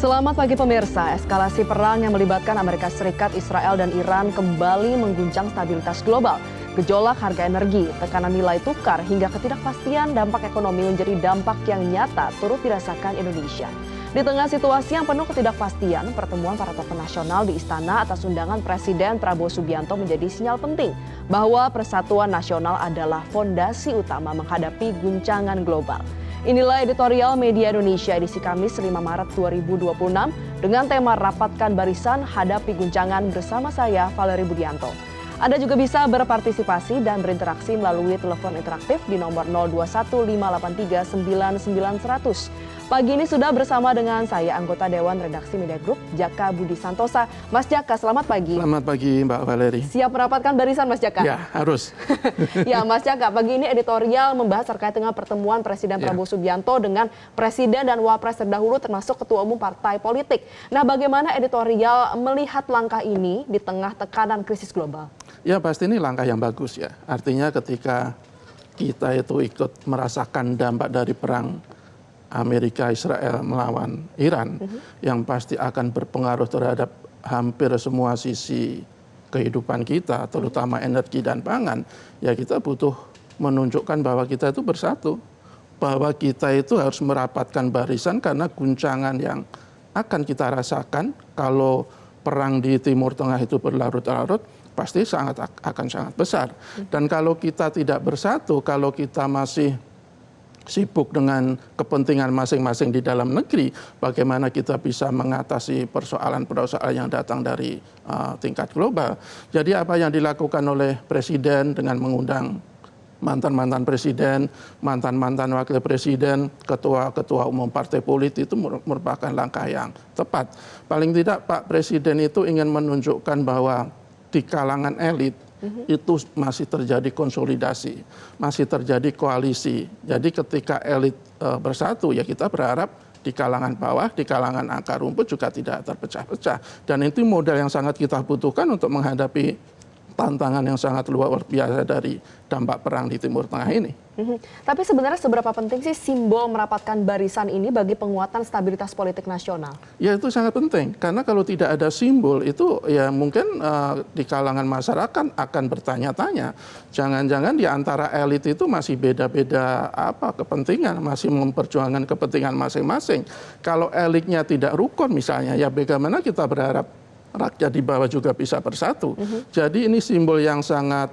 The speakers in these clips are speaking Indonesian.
Selamat pagi pemirsa, eskalasi perang yang melibatkan Amerika Serikat, Israel, dan Iran kembali mengguncang stabilitas global. Gejolak harga energi, tekanan nilai tukar, hingga ketidakpastian dampak ekonomi menjadi dampak yang nyata turut dirasakan Indonesia. Di tengah situasi yang penuh ketidakpastian, pertemuan para tokoh nasional di Istana atas undangan Presiden Prabowo Subianto menjadi sinyal penting bahwa persatuan nasional adalah fondasi utama menghadapi guncangan global. Inilah editorial Media Indonesia edisi Kamis 5 Maret 2026 dengan tema Rapatkan Barisan Hadapi Guncangan bersama saya Valerie Budianto. Anda juga bisa berpartisipasi dan berinteraksi melalui telepon interaktif di nomor 0215839900. Pagi ini sudah bersama dengan saya anggota Dewan Redaksi Media Group, Jaka Budi Santosa. Mas Jaka, selamat pagi. Selamat pagi Mbak Valerie. Siap merapatkan barisan Mas Jaka? Ya, harus. Ya Mas Jaka, pagi ini editorial membahas terkait dengan pertemuan Presiden Prabowo Subianto dengan Presiden dan Wapres terdahulu termasuk Ketua Umum Partai Politik. Nah, bagaimana editorial melihat langkah ini di tengah tekanan krisis global? Ya, pasti ini langkah yang bagus ya. Artinya ketika kita itu ikut merasakan dampak dari perang Amerika Israel melawan Iran, yang pasti akan berpengaruh terhadap hampir semua sisi kehidupan kita, terutama energi dan pangan, ya kita butuh menunjukkan bahwa kita itu bersatu, bahwa kita itu harus merapatkan barisan karena guncangan yang akan kita rasakan kalau perang di Timur Tengah itu berlarut-larut, pasti akan sangat besar. Dan kalau kita tidak bersatu, kalau kita masih sibuk dengan kepentingan masing-masing di dalam negeri, bagaimana kita bisa mengatasi persoalan-persoalan yang datang dari tingkat global. Jadi apa yang dilakukan oleh Presiden dengan mengundang mantan-mantan presiden, mantan-mantan wakil presiden, ketua-ketua umum partai politik itu merupakan langkah yang tepat. Paling tidak Pak Presiden itu ingin menunjukkan bahwa di kalangan elit itu masih terjadi konsolidasi, masih terjadi koalisi. Jadi ketika elit bersatu, ya kita berharap di kalangan bawah, di kalangan akar rumput juga tidak terpecah-pecah. Dan itu modal yang sangat kita butuhkan untuk menghadapi tantangan yang sangat luar biasa dari dampak perang di Timur Tengah ini. Tapi sebenarnya seberapa penting sih simbol merapatkan barisan ini bagi penguatan stabilitas politik nasional? Ya itu sangat penting, karena kalau tidak ada simbol itu ya mungkin di kalangan masyarakat akan bertanya-tanya. Jangan-jangan di antara elit itu masih beda-beda kepentingan, masih memperjuangkan kepentingan masing-masing. Kalau elitnya tidak rukun misalnya, ya bagaimana kita berharap rakyat di bawah juga bisa bersatu. Jadi ini simbol yang sangat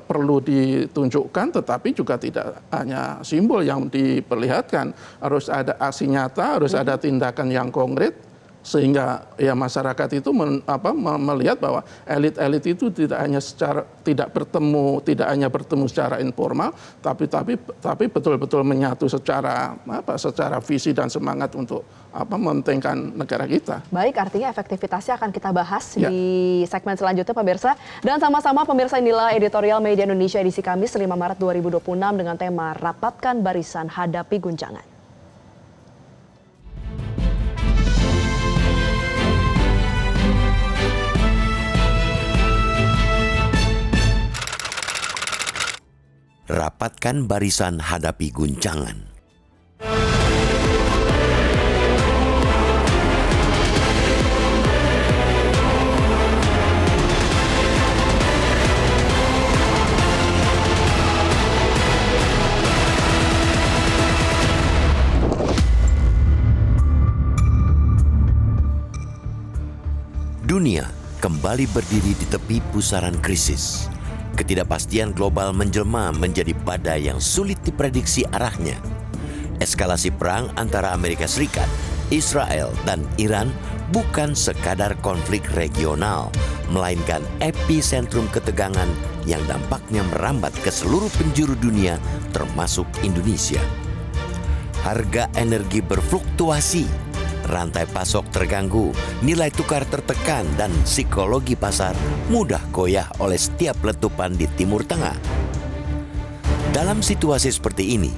perlu ditunjukkan, tetapi juga tidak hanya simbol yang diperlihatkan. Harus ada aksi nyata, harus ada tindakan yang konkret, sehingga ya masyarakat itu melihat bahwa elit-elit itu tidak hanya bertemu secara informal, tapi betul-betul menyatu secara visi dan semangat untuk mementingkan negara kita. Baik, artinya efektivitasnya akan kita bahas di segmen selanjutnya pemirsa. Dan sama-sama pemirsa, inilah editorial Media Indonesia edisi Kamis 5 Maret 2026 dengan tema Rapatkan Barisan Hadapi Guncangan. Rapatkan barisan hadapi guncangan. Dunia kembali berdiri di tepi pusaran krisis. Ketidakpastian global menjelma menjadi badai yang sulit diprediksi arahnya. Eskalasi perang antara Amerika Serikat, Israel, dan Iran bukan sekadar konflik regional, melainkan epicentrum ketegangan yang dampaknya merambat ke seluruh penjuru dunia, termasuk Indonesia. Harga energi berfluktuasi, rantai pasok terganggu, nilai tukar tertekan, dan psikologi pasar mudah goyah oleh setiap letupan di Timur Tengah. Dalam situasi seperti ini,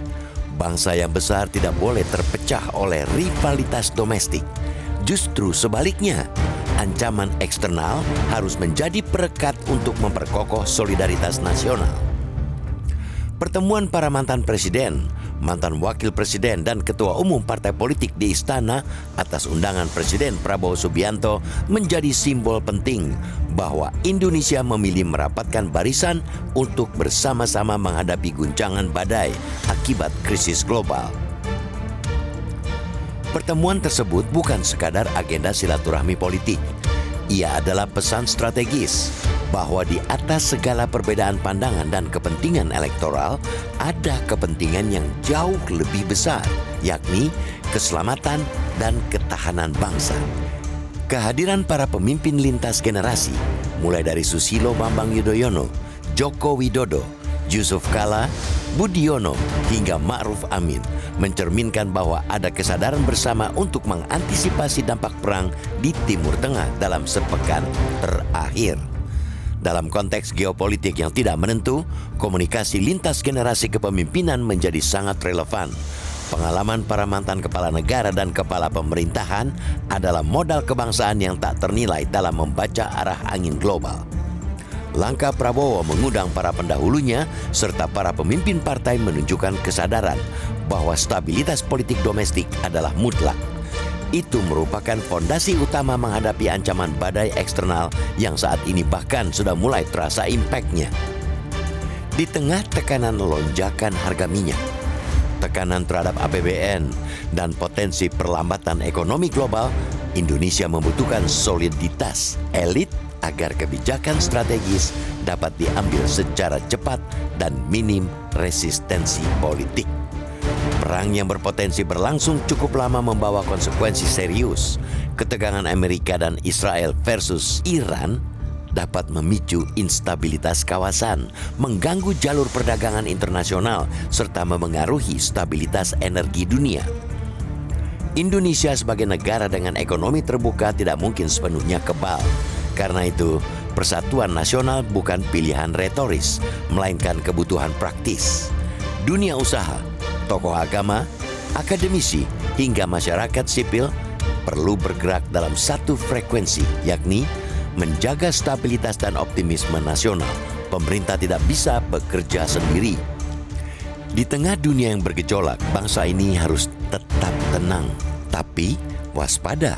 bangsa yang besar tidak boleh terpecah oleh rivalitas domestik. Justru sebaliknya, ancaman eksternal harus menjadi perekat untuk memperkokoh solidaritas nasional. Pertemuan para mantan presiden mantan wakil presiden dan ketua umum partai politik di istana atas undangan Presiden Prabowo Subianto menjadi simbol penting bahwa Indonesia memilih merapatkan barisan untuk bersama-sama menghadapi guncangan badai akibat krisis global. Pertemuan tersebut bukan sekadar agenda silaturahmi politik. Ia adalah pesan strategis bahwa di atas segala perbedaan pandangan dan kepentingan elektoral ada kepentingan yang jauh lebih besar, yakni keselamatan dan ketahanan bangsa. Kehadiran para pemimpin lintas generasi, mulai dari Susilo Bambang Yudhoyono, Joko Widodo, Yusuf Kala, Budiono hingga Ma'ruf Amin mencerminkan bahwa ada kesadaran bersama untuk mengantisipasi dampak perang di Timur Tengah dalam sepekan terakhir. Dalam konteks geopolitik yang tidak menentu, komunikasi lintas generasi kepemimpinan menjadi sangat relevan. Pengalaman para mantan kepala negara dan kepala pemerintahan adalah modal kebangsaan yang tak ternilai dalam membaca arah angin global. Langkah Prabowo mengundang para pendahulunya serta para pemimpin partai menunjukkan kesadaran bahwa stabilitas politik domestik adalah mutlak. Itu merupakan fondasi utama menghadapi ancaman badai eksternal yang saat ini bahkan sudah mulai terasa impaknya. Di tengah tekanan lonjakan harga minyak, tekanan terhadap APBN, dan potensi perlambatan ekonomi global, Indonesia membutuhkan soliditas elit agar kebijakan strategis dapat diambil secara cepat dan minim resistensi politik. Perang yang berpotensi berlangsung cukup lama membawa konsekuensi serius. Ketegangan Amerika dan Israel versus Iran dapat memicu instabilitas kawasan, mengganggu jalur perdagangan internasional, serta memengaruhi stabilitas energi dunia. Indonesia sebagai negara dengan ekonomi terbuka tidak mungkin sepenuhnya kebal. Karena itu, persatuan nasional bukan pilihan retoris, melainkan kebutuhan praktis. Dunia usaha, tokoh agama, akademisi, hingga masyarakat sipil perlu bergerak dalam satu frekuensi, yakni menjaga stabilitas dan optimisme nasional. Pemerintah tidak bisa bekerja sendiri. Di tengah dunia yang bergejolak, bangsa ini harus tetap tenang, tapi waspada.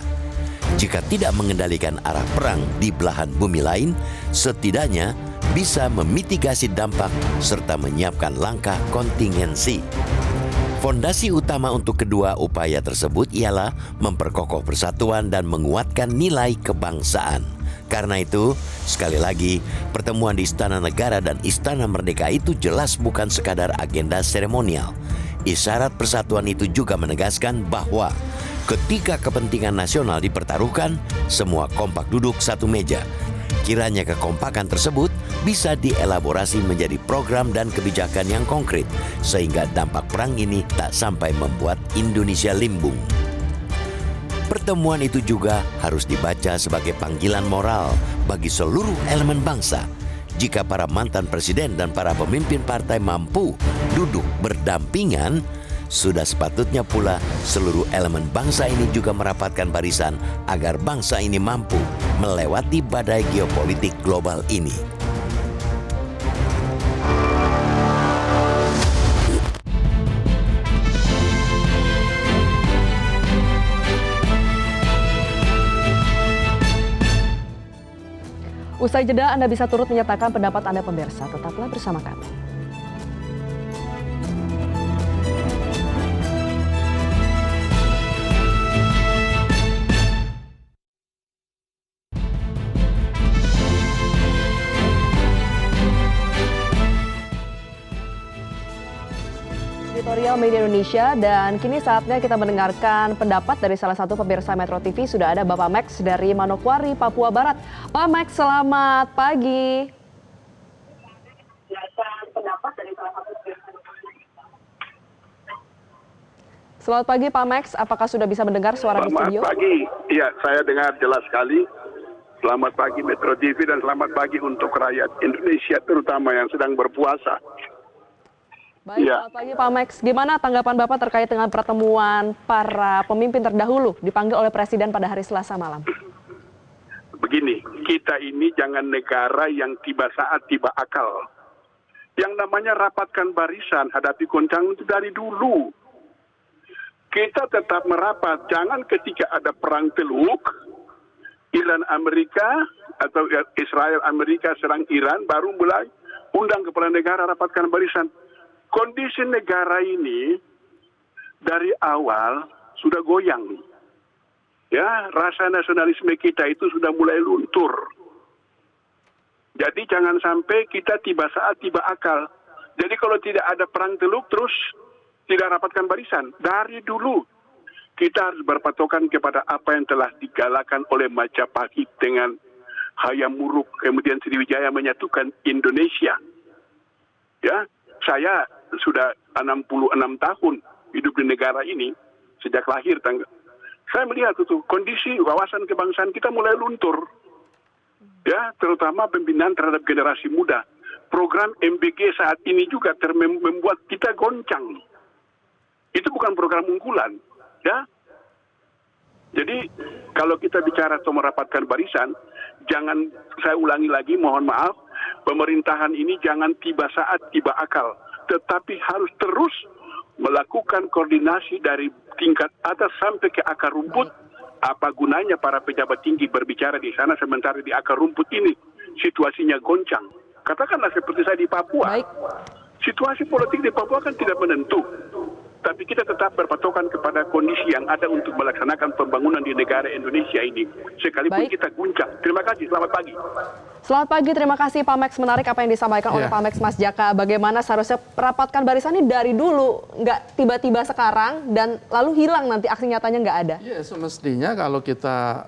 Jika tidak mengendalikan arah perang di belahan bumi lain, setidaknya bisa memitigasi dampak serta menyiapkan langkah kontingensi. Fondasi utama untuk kedua upaya tersebut ialah memperkokoh persatuan dan menguatkan nilai kebangsaan. Karena itu, sekali lagi, pertemuan di Istana Negara dan Istana Merdeka itu jelas bukan sekadar agenda seremonial. Isyarat persatuan itu juga menegaskan bahwa ketika kepentingan nasional dipertaruhkan, semua kompak duduk satu meja. Kiranya kekompakan tersebut bisa dielaborasi menjadi program dan kebijakan yang konkret, sehingga dampak perang ini tak sampai membuat Indonesia limbung. Pertemuan itu juga harus dibaca sebagai panggilan moral bagi seluruh elemen bangsa. Jika para mantan presiden dan para pemimpin partai mampu duduk berdampingan, sudah sepatutnya pula seluruh elemen bangsa ini juga merapatkan barisan agar bangsa ini mampu melewati badai geopolitik global ini. Usai jeda, Anda bisa turut menyatakan pendapat Anda pemirsa. Tetaplah bersama kami. Editorial Media Indonesia, dan kini saatnya kita mendengarkan pendapat dari salah satu pemirsa Metro TV. Sudah ada Bapak Max dari Manokwari, Papua Barat. Pak Max, selamat pagi. Selamat pagi Pak Max, apakah sudah bisa mendengar suara di studio? Selamat pagi, iya saya dengar jelas sekali. Selamat pagi Metro TV dan selamat pagi untuk rakyat Indonesia terutama yang sedang berpuasa. Baik, selamat pagi Pak Max. Gimana tanggapan Bapak terkait dengan pertemuan para pemimpin terdahulu dipanggil oleh Presiden pada hari Selasa malam? Begini, kita ini jangan negara yang tiba saat tiba akal. Yang namanya rapatkan barisan hadapi goncangan itu dari dulu. Kita tetap merapat, jangan ketika ada perang teluk, Iran Amerika atau Israel Amerika serang Iran, baru mulai undang kepala negara rapatkan barisan. Kondisi negara ini dari awal sudah goyang. Ya, rasa nasionalisme kita itu sudah mulai luntur. Jadi jangan sampai kita tiba saat tiba akal. Jadi kalau tidak ada perang teluk terus tidak rapatkan barisan. Dari dulu kita harus berpatokan kepada apa yang telah digalakan oleh Majapahit dengan Hayam Wuruk, kemudian Sriwijaya menyatukan Indonesia. Ya, saya sudah 66 tahun hidup di negara ini sejak lahir. Saya melihat itu kondisi wawasan kebangsaan kita mulai luntur. Ya, terutama pembinaan terhadap generasi muda. Program MBG saat ini juga membuat kita goncang. Itu bukan program unggulan, ya. Jadi kalau kita bicara atau merapatkan barisan, jangan, saya ulangi lagi, mohon maaf, pemerintahan ini jangan tiba saat tiba akal, tetapi harus terus melakukan koordinasi dari tingkat atas sampai ke akar rumput. Apa gunanya para pejabat tinggi berbicara di sana sementara di akar rumput ini situasinya goncang. Katakanlah seperti saya di Papua. Baik. Situasi politik di Papua kan tidak menentu. Tapi kita tetap berpatokan kepada kondisi yang ada untuk melaksanakan pembangunan di negara Indonesia ini. Sekalipun Baik. kita guncang. Terima kasih, selamat pagi. Selamat pagi, terima kasih Pak Max. Menarik apa yang disampaikan oleh Pak Max Mas Jaka. Bagaimana seharusnya rapatkan barisan ini dari dulu, nggak tiba-tiba sekarang dan lalu hilang nanti aksi nyatanya nggak ada. Ya, semestinya kalau kita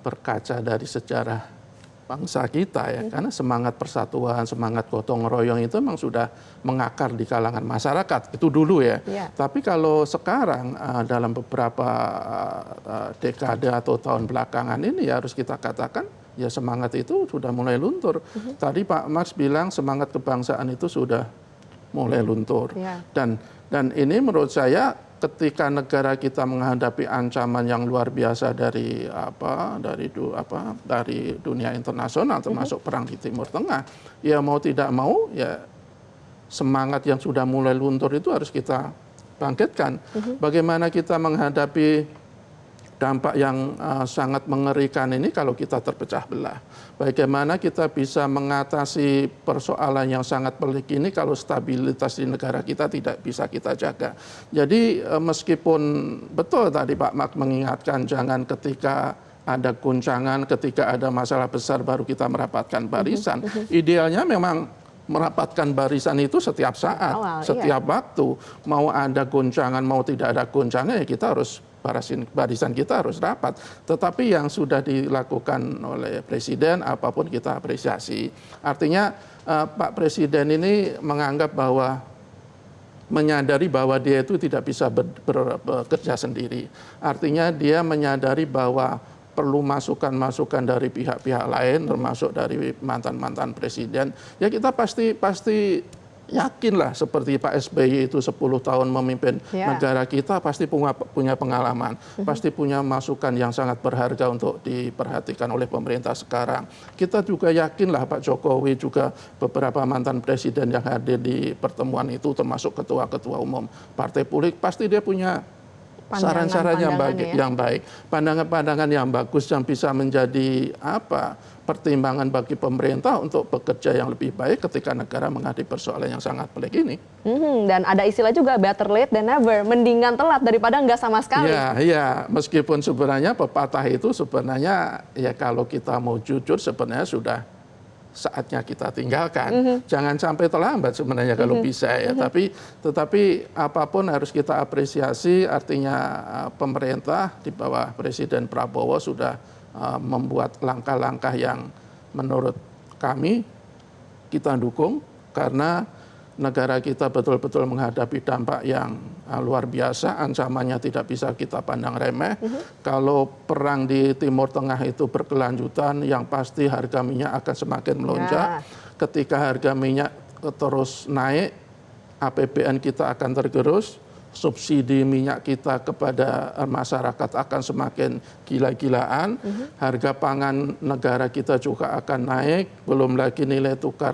berkaca dari sejarah bangsa kita ya, karena semangat persatuan, semangat gotong royong itu memang sudah mengakar di kalangan masyarakat itu dulu ya. Tapi kalau sekarang dalam beberapa dekade atau tahun belakangan ini ya harus kita katakan ya semangat itu sudah mulai luntur. Tadi Pak Max bilang semangat kebangsaan itu sudah mulai luntur. Dan ini menurut saya ketika negara kita menghadapi ancaman yang luar biasa dari dunia internasional termasuk perang di Timur Tengah, ya mau tidak mau ya semangat yang sudah mulai luntur itu harus kita bangkitkan. Bagaimana kita menghadapi dampak yang sangat mengerikan ini kalau kita terpecah belah. Bagaimana kita bisa mengatasi persoalan yang sangat pelik ini kalau stabilitas di negara kita tidak bisa kita jaga. Jadi meskipun betul tadi Pak Mak mengingatkan jangan ketika ada guncangan, ketika ada masalah besar baru kita merapatkan barisan. Idealnya memang merapatkan barisan itu setiap saat, setiap waktu. Mau ada guncangan, mau tidak ada guncangan ya kita harus barisan kita harus rapat. Tetapi yang sudah dilakukan oleh Presiden apapun kita apresiasi. Artinya Pak Presiden ini menganggap bahwa menyadari bahwa dia itu tidak bisa bekerja sendiri. Artinya dia menyadari bahwa perlu masukan-masukan dari pihak-pihak lain termasuk dari mantan-mantan presiden. Ya kita pasti yakinlah seperti Pak SBY itu 10 tahun memimpin negara kita pasti punya pengalaman, pasti punya masukan yang sangat berharga untuk diperhatikan oleh pemerintah sekarang. Kita juga yakinlah Pak Jokowi juga beberapa mantan presiden yang hadir di pertemuan itu termasuk ketua-ketua umum partai politik pasti dia punya saran-saran yang baik, pandangan-pandangan yang bagus yang bisa menjadi pertimbangan bagi pemerintah untuk bekerja yang lebih baik ketika negara menghadapi persoalan yang sangat pelik ini. Dan ada istilah juga better late than never, mendingan telat daripada nggak sama sekali. Ya, meskipun sebenarnya pepatah itu sebenarnya ya kalau kita mau jujur sebenarnya sudah saatnya kita tinggalkan. Jangan sampai terlambat sebenarnya kalau bisa ya. Tetapi apapun harus kita apresiasi. Artinya pemerintah di bawah Presiden Prabowo sudah membuat langkah-langkah yang menurut kami kita dukung karena negara kita betul-betul menghadapi dampak yang luar biasa, ancamannya tidak bisa kita pandang remeh. Kalau perang di Timur Tengah itu berkelanjutan, yang pasti harga minyak akan semakin melonjak. Ketika harga minyak terus naik, APBN kita akan tergerus, subsidi minyak kita kepada masyarakat akan semakin gila-gilaan, harga pangan negara kita juga akan naik, belum lagi nilai tukar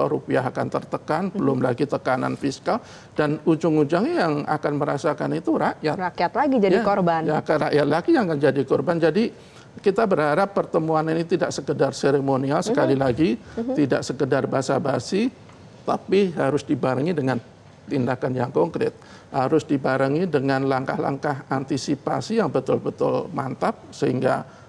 rupiah akan tertekan, belum lagi tekanan fiskal, dan ujung-ujungnya yang akan merasakan itu rakyat. Rakyat lagi jadi korban. Ya, rakyat lagi yang akan jadi korban. Jadi kita berharap pertemuan ini tidak sekedar seremonial, sekali lagi, tidak sekedar basa-basi, tapi harus dibarengi dengan tindakan yang konkret, harus dibarengi dengan langkah-langkah antisipasi yang betul-betul mantap sehingga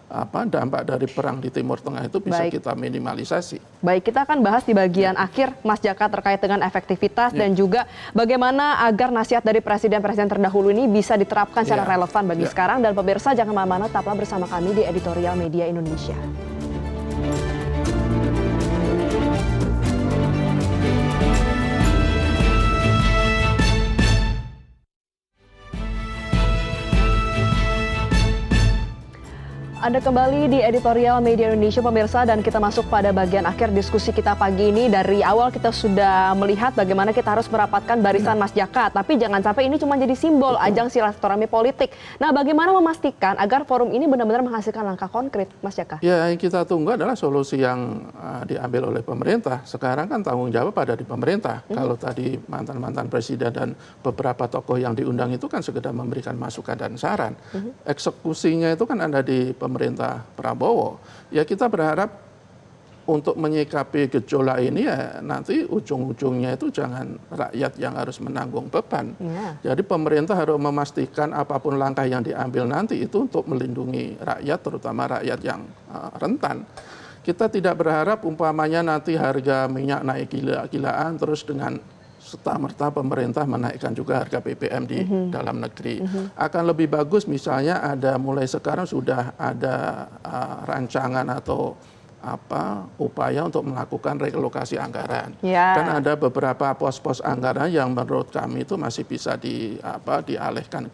dampak dari perang di Timur Tengah itu bisa kita minimalisasi. Baik, kita akan bahas di bagian akhir, Mas Jaka, terkait dengan efektivitas dan juga bagaimana agar nasihat dari presiden-presiden terdahulu ini bisa diterapkan secara relevan bagi sekarang. Dan pemirsa, jangan kemana-mana, tetaplah bersama kami di Editorial Media Indonesia. Anda kembali di Editorial Media Indonesia, pemirsa, dan kita masuk pada bagian akhir diskusi kita pagi ini. Dari awal kita sudah melihat bagaimana kita harus merapatkan barisan Mas Jaka, tapi jangan sampai ini cuma jadi simbol ajang silaturahmi politik. Nah, bagaimana memastikan agar forum ini benar-benar menghasilkan langkah konkret, Mas Jaka? Ya, yang kita tunggu adalah solusi yang diambil oleh pemerintah. Sekarang kan tanggung jawab ada di pemerintah. Kalau tadi mantan-mantan presiden dan beberapa tokoh yang diundang itu kan sekedar memberikan masukan dan saran. Eksekusinya itu kan ada di pemerintah Prabowo. Ya, kita berharap untuk menyikapi gejolak ini ya nanti ujung-ujungnya itu jangan rakyat yang harus menanggung beban. Jadi pemerintah harus memastikan apapun langkah yang diambil nanti itu untuk melindungi rakyat, terutama rakyat yang rentan. Kita tidak berharap umpamanya nanti harga minyak naik gila-gilaan terus dengan serta-merta pemerintah menaikkan juga harga BBM di dalam negeri. Akan lebih bagus misalnya ada mulai sekarang sudah ada rancangan atau upaya untuk melakukan relokasi anggaran. Kan ada beberapa pos-pos anggaran yang menurut kami itu masih bisa dialihkan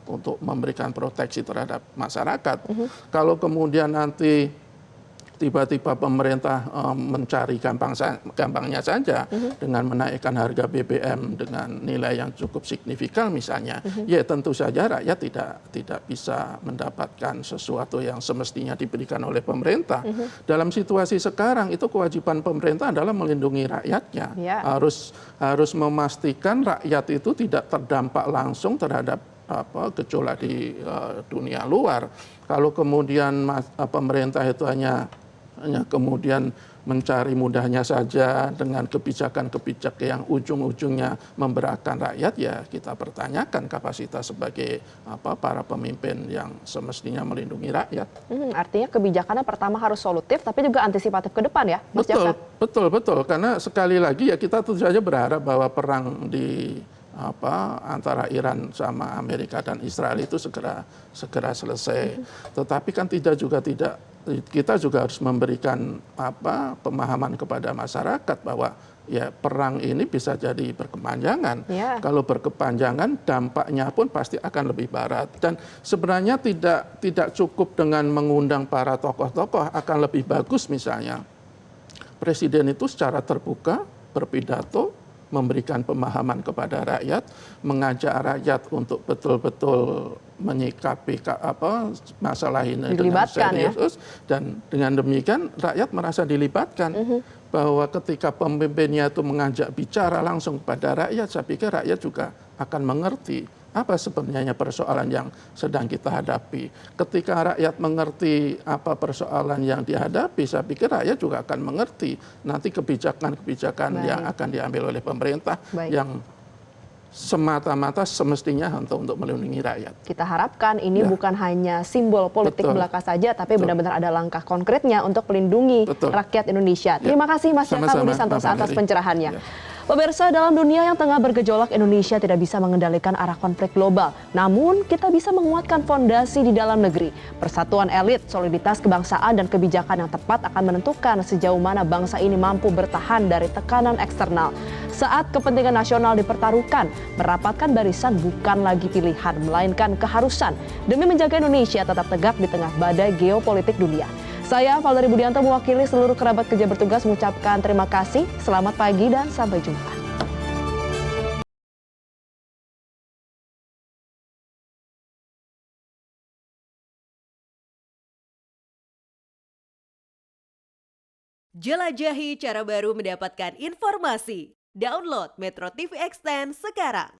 untuk memberikan proteksi terhadap masyarakat. Kalau kemudian nanti tiba-tiba pemerintah mencari gampangnya saja dengan menaikkan harga BBM dengan nilai yang cukup signifikan misalnya, ya tentu saja rakyat tidak bisa mendapatkan sesuatu yang semestinya diberikan oleh pemerintah. Dalam situasi sekarang itu kewajiban pemerintah adalah melindungi rakyatnya. Harus memastikan rakyat itu tidak terdampak langsung terhadap gejolak di dunia luar. Kalau kemudian pemerintah itu hanya kemudian mencari mudahnya saja dengan kebijakan-kebijakan yang ujung-ujungnya memberatkan rakyat, ya kita pertanyakan kapasitas sebagai para pemimpin yang semestinya melindungi rakyat. Artinya kebijakannya pertama harus solutif, tapi juga antisipatif ke depan ya, Mas Jaka? Betul. Karena sekali lagi ya kita tentu saja berharap bahwa perang di antara Iran sama Amerika dan Israel itu segera selesai. Tetapi kan kita juga harus memberikan pemahaman kepada masyarakat bahwa ya perang ini bisa jadi berkepanjangan. Kalau berkepanjangan dampaknya pun pasti akan lebih berat. Dan sebenarnya tidak cukup dengan mengundang para tokoh-tokoh, akan lebih bagus misalnya presiden itu secara terbuka berpidato, memberikan pemahaman kepada rakyat, mengajak rakyat untuk betul-betul menyikapi masalah ini dengan serius, dan dengan demikian rakyat merasa dilibatkan. Bahwa ketika pemimpinnya itu mengajak bicara langsung kepada rakyat, saya pikir rakyat juga akan mengerti apa sebenarnya persoalan yang sedang kita hadapi. Ketika rakyat mengerti apa persoalan yang dihadapi, saya pikir rakyat juga akan mengerti nanti kebijakan-kebijakan yang akan diambil oleh pemerintah yang semata-mata semestinya untuk melindungi rakyat. Kita harapkan ini bukan hanya simbol politik belaka saja, tapi benar-benar ada langkah konkretnya untuk melindungi rakyat Indonesia. Terima kasih Mas Jaka Budi Santoso atas pencerahannya. Pemirsa, dalam dunia yang tengah bergejolak, Indonesia tidak bisa mengendalikan arah konflik global. Namun, kita bisa menguatkan fondasi di dalam negeri. Persatuan elit, soliditas kebangsaan, dan kebijakan yang tepat akan menentukan sejauh mana bangsa ini mampu bertahan dari tekanan eksternal. Saat kepentingan nasional dipertaruhkan, merapatkan barisan bukan lagi pilihan, melainkan keharusan demi menjaga Indonesia tetap tegak di tengah badai geopolitik dunia. Saya, Valdari Budianto, mewakili seluruh kerabat kerja bertugas mengucapkan terima kasih, selamat pagi, dan sampai jumpa. Jelajahi cara baru mendapatkan informasi. Download Metro TV Extend sekarang.